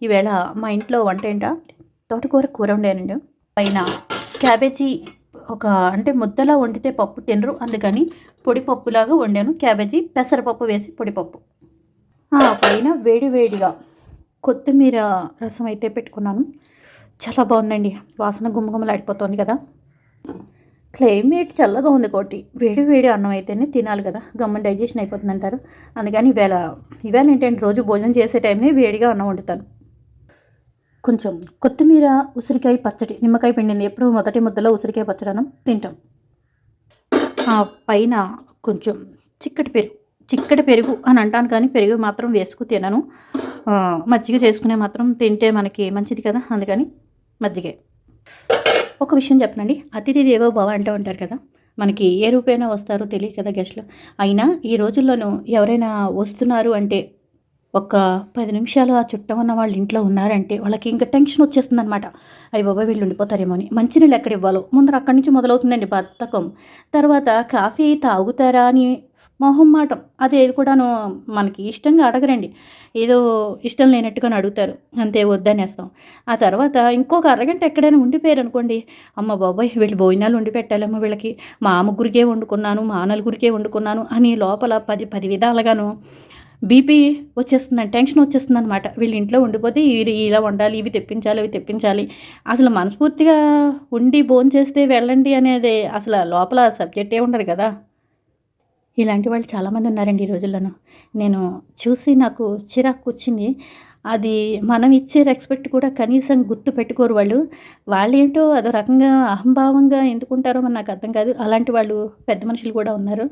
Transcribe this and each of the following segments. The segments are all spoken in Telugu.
ఈవేళ మా ఇంట్లో వంట ఏంటా తోటకూర కూర వండానండి. పైన క్యాబేజీ అంటే ముద్దలా వండితే పప్పు తినరు, అందుకని పొడి పప్పులాగా వండాను. క్యాబేజీ పెసరపప్పు వేసి పొడిపప్పు. పైన వేడి వేడిగా కొత్తిమీర రసం అయితే పెట్టుకున్నాను. చాలా బాగుందండి. వాసన గుమ్మగుమ్మలాడిపోతుంది కదా. క్లైమేట్ చల్లగా ఉంది కోటి. వేడి వేడి అన్నం అయితేనే తినాలి కదా, గమ్మని డైజెషన్ అయిపోతుంది అంటారు. అందుకని ఇవాళ ఏంటంటే రోజు భోజనం చేసే టైంని వేడిగా అన్నం వండుతాను. కొంచెం కొత్తిమీర, ఉసిరికాయ పచ్చడి, నిమ్మకాయ పిండింది. ఎప్పుడు మొదటి ముద్దలో ఉసిరికాయ పచ్చడి అన్నం తింటాం. పైన కొంచెం చిక్కటి పెరుగు అని అంటాను, కానీ పెరుగు మాత్రం వేసుకు తినను. మజ్జిగ చేసుకునే మాత్రం తింటే మనకి మంచిది కదా, అందుకని మజ్జిగే. ఒక విషయం చెప్పనండి, అతిథి దేవో భవ అంటూ ఉంటారు కదా. మనకి ఏ రూపైనా వస్తారో తెలియదు కదా గెస్ట్లు. అయినా ఈ రోజుల్లోనూ ఎవరైనా వస్తున్నారు అంటే ఒక 10 నిమిషాలు ఆ చుట్టం ఉన్న వాళ్ళ ఇంట్లో ఉన్నారంటే వాళ్ళకి ఇంకా టెన్షన్ వచ్చేస్తుంది అనమాట. అయ్య బాబోయ్ వీళ్ళు ఉండిపోతారేమో అని. మంచినీళ్ళు ఎక్కడ ఇవ్వాలో ముందర అక్కడి నుంచి మొదలవుతుందండి బద్ధకం. తర్వాత కాఫీ తాగుతారా అని మొహమ్మాటం. అదేది కూడాను మనకి ఇష్టంగా అడగరండి, ఏదో ఇష్టం లేనట్టుగానే అడుగుతారు, అంతే వద్దనేస్తాం. ఆ తర్వాత ఇంకొక అరగంట ఎక్కడైనా ఉండిపోయారు అనుకోండి, అమ్మ బాబోయ్ వీళ్ళు భోజనాలు వండి పెట్టాలమ్మా వీళ్ళకి, మా ముగ్గురికే వండుకున్నాను, మా నలుగురికే వండుకున్నాను అని లోపల 10 విధాలుగాను బీపీ వచ్చేస్తుందండి, టెన్షన్ వచ్చేస్తుందనమాట. వీళ్ళు ఇంట్లో ఉండిపోతే ఇలా వండాలి, ఇవి తెప్పించాలి, అవి తెప్పించాలి. అసలు మనస్ఫూర్తిగా ఉండి భోంచేస్తే వెళ్ళండి అనేది అసలు లోపల సబ్జెక్టే ఉండదు కదా. ఇలాంటి వాళ్ళు చాలామంది ఉన్నారండి ఈ రోజుల్లోనూ. నేను చూసి నాకు చిరాకు వచ్చింది. అది మనం ఇచ్చే రెస్పెక్ట్ కూడా కనీసం గుర్తు పెట్టుకోరు వాళ్ళు. వాళ్ళేంటో అదో రకంగా అహంభావంగా ఎందుకుంటారో మరి నాకు అర్థం కాదు. అలాంటి వాళ్ళు పెద్ద మనుషులు కూడా ఉన్నారు,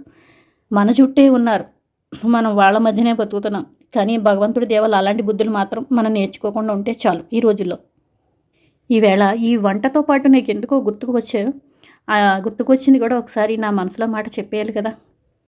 మన చుట్టే ఉన్నారు. మనం వాళ్ళ మధ్యనే బతుకుతున్నాం. కానీ భగవంతుడి దయ వల్ల అలాంటి బుద్ధులు మాత్రం మనం నేర్చుకోకుండా ఉంటే చాలు ఈ రోజుల్లో. ఈవేళ ఈ వంటతో పాటు నీకెందుకో గుర్తుకొచ్చారు. గుర్తుకొచ్చింది కూడా ఒకసారి నా మనసులో మాట చెప్పేయాలి కదా.